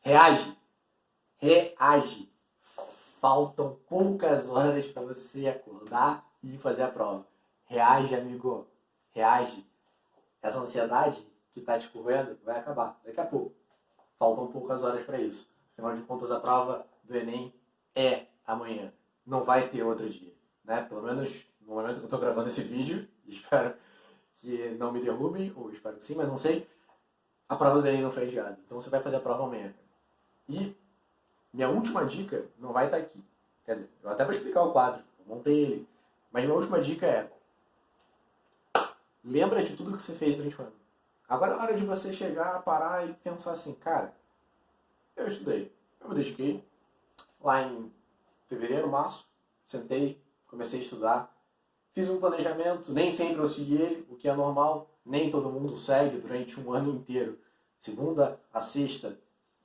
Reage! Reage! Faltam poucas horas para você acordar e fazer a prova. Reage, amigo! Reage! Essa ansiedade que está te correndo vai acabar daqui a pouco. Faltam poucas horas para isso. Afinal de contas, a prova do Enem é amanhã. Não vai ter outro dia. Né? Pelo menos no momento que eu estou gravando esse vídeo, espero que não me derrubem, ou espero que sim, mas não sei, a prova do Enem não foi adiada. Então você vai fazer a prova amanhã. E minha última dica não vai estar aqui. Quer dizer, eu até vou explicar o quadro, eu montei ele. Mas minha última dica é: lembra de tudo que você fez durante o ano. Agora é hora de você chegar, parar e pensar assim, cara, eu estudei, eu me dediquei. Lá em fevereiro, março, sentei, comecei a estudar, fiz um planejamento, nem sempre eu segui ele, o que é normal, nem todo mundo segue durante um ano inteiro, segunda a sexta,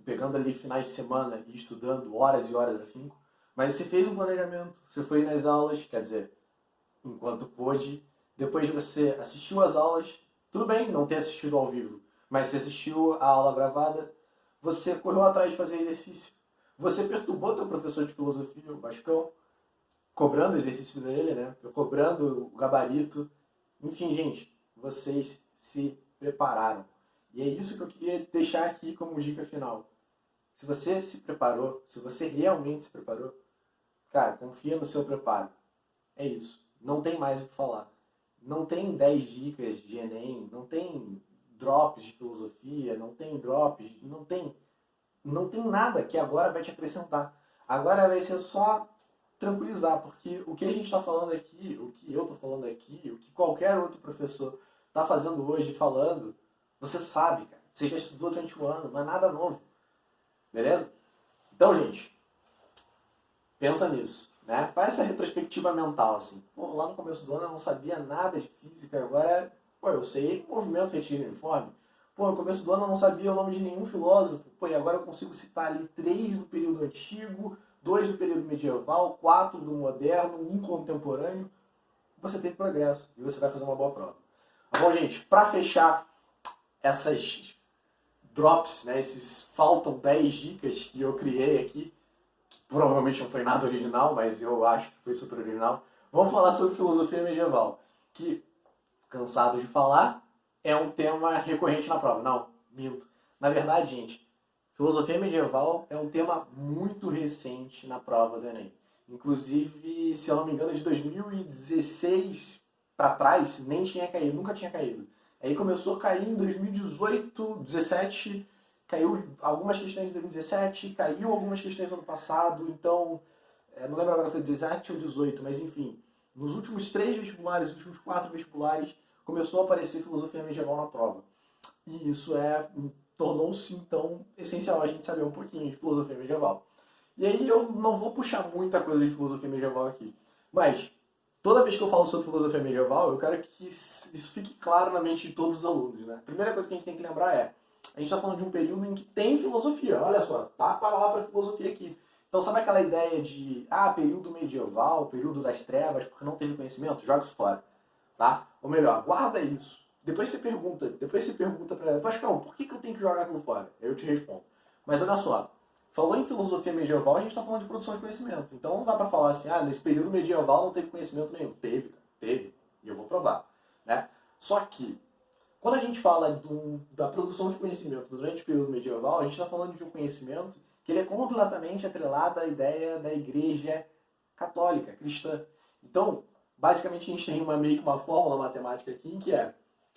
pegando ali finais de semana e estudando horas e horas a finco, mas você fez um planejamento, você foi nas aulas, quer dizer, enquanto pôde, depois você assistiu às aulas, tudo bem não ter assistido ao vivo, mas você assistiu a aula gravada, você correu atrás de fazer exercício, você perturbou teu professor de filosofia, o Vascão, cobrando o exercício dele, né? Cobrando o gabarito. Enfim, gente, vocês se prepararam. E é isso que eu queria deixar aqui como dica final. Se você se preparou, se você realmente se preparou, cara, confia no seu preparo. É isso. Não tem mais o que falar. Não tem 10 dicas de Enem, não tem drops de filosofia, não tem drops, não tem nada que agora vai te acrescentar. Agora vai ser só tranquilizar, porque o que a gente está falando aqui, o que eu estou falando aqui, o que qualquer outro professor está fazendo hoje falando, você sabe, cara. Você já estudou durante o ano, não é nada novo. Beleza? Então, gente, pensa nisso, né? Faz essa retrospectiva mental, assim. Pô, lá no começo do ano eu não sabia nada de física, agora, pô, eu sei movimento, retiro, uniforme. Pô, no começo do ano eu não sabia o nome de nenhum filósofo. Pô, e agora eu consigo citar ali 3 do período antigo, 2 do período medieval, 4 do moderno, 1 contemporâneo. Você tem progresso e você vai fazer uma boa prova. Tá bom, gente? Para fechar essas drops, né, esses faltam 10 dicas que eu criei aqui, que provavelmente não foi nada original, mas eu acho que foi super original. Vamos falar sobre filosofia medieval, que, cansado de falar, é um tema recorrente na prova. Não, minto. Na verdade, gente, filosofia medieval é um tema muito recente na prova do Enem. Inclusive, se eu não me engano, de 2016 para trás, nem tinha caído, nunca tinha caído. Aí começou a cair em 2018, 17, caiu algumas questões em 2017, caiu algumas questões no ano passado, então, não lembro agora se foi 17 ou 18, mas enfim, nos últimos 3 vestibulares, nos últimos 4 vestibulares, começou a aparecer filosofia medieval na prova. E isso tornou-se, então, essencial a gente saber um pouquinho de filosofia medieval. E aí eu não vou puxar muita coisa de filosofia medieval aqui, mas toda vez que eu falo sobre filosofia medieval, eu quero que isso fique claro na mente de todos os alunos, né? A primeira coisa que a gente tem que lembrar é, a gente está falando de um período em que tem filosofia, olha só, tá a palavra filosofia aqui. Então sabe aquela ideia de, período medieval, período das trevas, porque não teve conhecimento? Joga isso fora, tá? Ou melhor, guarda isso. Depois você pergunta pra Pascal, por que eu tenho que jogar aquilo fora? Eu te respondo. Mas olha só, falou em filosofia medieval, a gente está falando de produção de conhecimento. Então não dá para falar assim, nesse período medieval não teve conhecimento nenhum. Teve, cara, teve. E eu vou provar. Né? Só que, quando a gente fala da produção de conhecimento durante o período medieval, a gente está falando de um conhecimento que ele é completamente atrelado à ideia da igreja católica, cristã. Então, basicamente a gente tem meio que uma fórmula matemática aqui, que é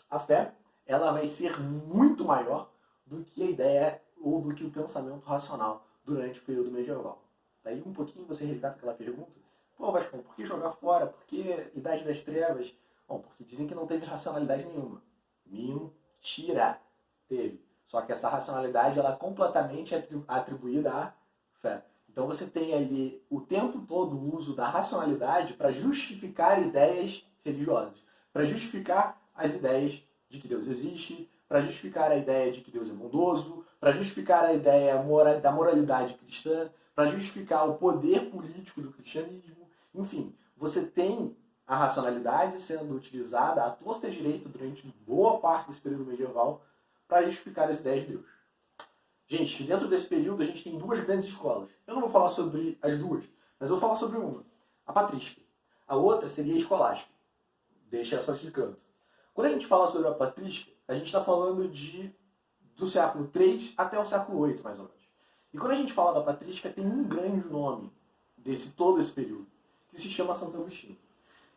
a fé, ela vai ser muito maior do que a ideia ou do que o pensamento racional durante o período medieval. Daí um pouquinho você resgata aquela pergunta, pô, Vasco, por que jogar fora? Por que Idade das Trevas? Bom, porque dizem que não teve racionalidade nenhuma. Mentira! Teve. Só que essa racionalidade ela é completamente atribuída à fé. Então você tem ali o tempo todo o uso da racionalidade para justificar ideias religiosas, para justificar as ideias de que Deus existe, para justificar a ideia de que Deus é bondoso, para justificar a ideia da moralidade cristã, para justificar o poder político do cristianismo. Enfim, você tem a racionalidade sendo utilizada à torta e à direita durante boa parte desse período medieval para justificar as ideias de Deus. Gente, dentro desse período a gente tem duas grandes escolas. Eu não vou falar sobre as duas, mas eu vou falar sobre uma, a patrística. A outra seria a escolástica. Deixa essa de canto. Quando a gente fala sobre a patrística, a gente está falando do século III até o século VIII, mais ou menos. E quando a gente fala da patrística, tem um grande nome todo esse período, que se chama Santo Agostinho.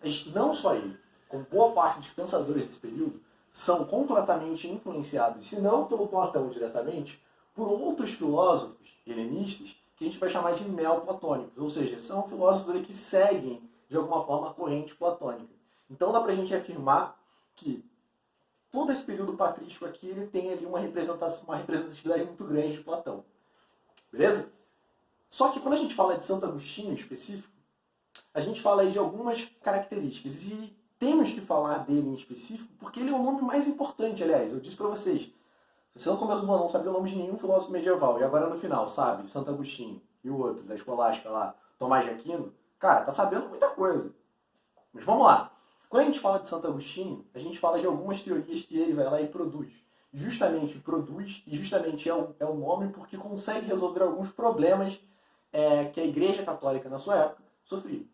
Mas não só ele, como boa parte dos pensadores desse período, são completamente influenciados, se não pelo Platão diretamente, por outros filósofos helenistas que a gente vai chamar de neoplatônicos, ou seja, são filósofos que seguem, de alguma forma, a corrente platônica. Então dá pra gente afirmar que todo esse período patrístico aqui, ele tem ali uma representatividade muito grande de Platão. Beleza? Só que quando a gente fala de Santo Agostinho em específico, a gente fala aí de algumas características. E temos que falar dele em específico porque ele é o nome mais importante, aliás. Eu disse para vocês, se você no começo do ano não sabia o nome de nenhum filósofo medieval, e agora no final sabe Santo Agostinho e o outro, da escolástica lá, Tomás de Aquino, cara, tá sabendo muita coisa. Mas vamos lá. Quando a gente fala de Santo Agostinho, a gente fala de algumas teorias que ele vai lá e produz. Justamente produz, e justamente é o nome porque consegue resolver alguns problemas que a Igreja Católica, na sua época, sofria.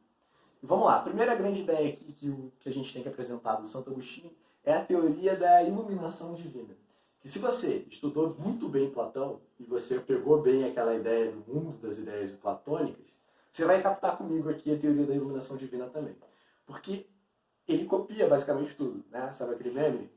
E vamos lá. A primeira grande ideia aqui que a gente tem que apresentar do Santo Agostinho é a teoria da iluminação divina. Que se você estudou muito bem Platão, e você pegou bem aquela ideia do mundo das ideias platônicas, você vai captar comigo aqui a teoria da iluminação divina também. Porque ele copia basicamente tudo, né? Sabe aquele meme?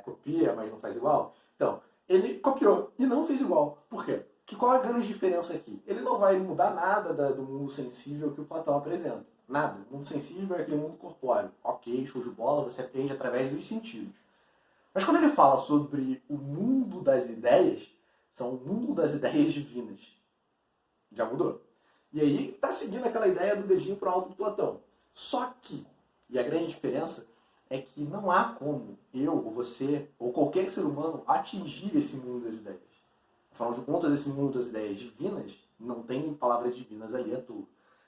Copia, mas não faz igual? Então, ele copiou e não fez igual. Por quê? Qual é a grande diferença aqui? Ele não vai mudar nada do mundo sensível que o Platão apresenta. Nada. O mundo sensível é aquele mundo corpóreo. Ok, show de bola, você aprende através dos sentidos. Mas quando ele fala sobre o mundo das ideias, são o mundo das ideias divinas. Já mudou. E aí está seguindo aquela ideia do dedinho pro alto do Platão. Só que, e a grande diferença é que não há como eu, ou você, ou qualquer ser humano atingir esse mundo das ideias. Afinal de contas, esse mundo das ideias divinas não tem palavras divinas ali à toa.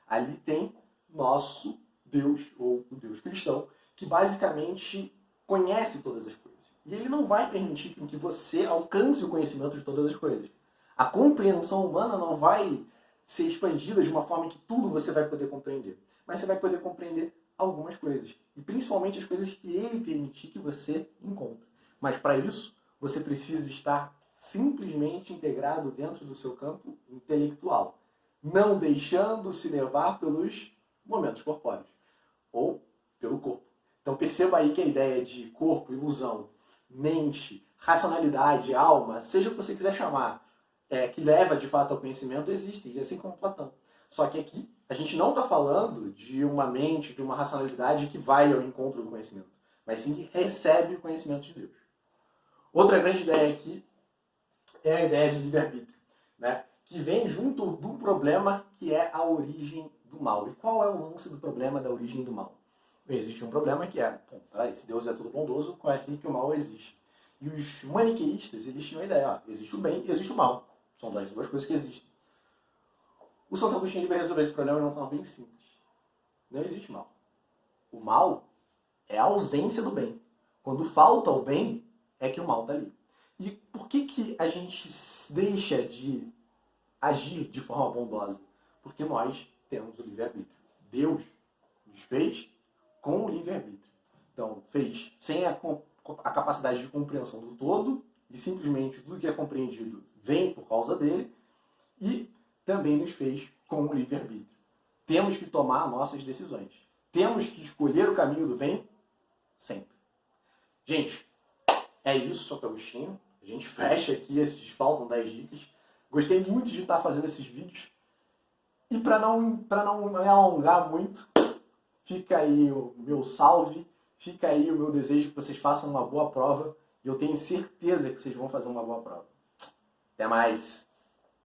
Ali tem nosso Deus, ou o Deus cristão, que basicamente conhece todas as coisas. E ele não vai permitir que você alcance o conhecimento de todas as coisas. A compreensão humana não vai ser expandida de uma forma que tudo você vai poder compreender. Mas você vai poder compreender algumas coisas. E principalmente as coisas que ele permitir que você encontre. Mas para isso, você precisa estar simplesmente integrado dentro do seu campo intelectual. Não deixando se levar pelos momentos corpóreos. Ou pelo corpo. Então perceba aí que a ideia de corpo, ilusão, mente, racionalidade, alma, seja o que você quiser chamar, que leva de fato ao conhecimento, existe, e assim como Platão. Só que aqui a gente não está falando de uma mente, de uma racionalidade que vai ao encontro do conhecimento, mas sim que recebe o conhecimento de Deus. Outra grande ideia aqui é a ideia de livre-arbítrio, né? Que vem junto do problema que é a origem do mal. E qual é o lance do problema da origem do mal? Existe um problema que se Deus é todo bondoso, qual é aqui que o mal existe? E os maniqueístas, eles tinham a ideia, existe o bem e existe o mal. São das duas coisas que existem. O Santo Agostinho vai resolver esse problema de uma forma bem simples. Não existe mal. O mal é a ausência do bem. Quando falta o bem, é que o mal está ali. E por que a gente deixa de agir de forma bondosa? Porque nós temos o livre-arbítrio. Deus nos fez com o livre-arbítrio. Então, fez sem a capacidade de compreensão do todo, e simplesmente tudo que é compreendido vem por causa dele, e também nos fez com o livre-arbítrio. Temos que tomar nossas decisões. Temos que escolher o caminho do bem sempre. Gente, é isso, Santo Agostinho. A gente fecha aqui esses faltam 10 dicas. Gostei muito de estar fazendo esses vídeos. E para não me alongar muito, fica aí o meu salve, fica aí o meu desejo que vocês façam uma boa prova. E eu tenho certeza que vocês vão fazer uma boa prova. Até mais!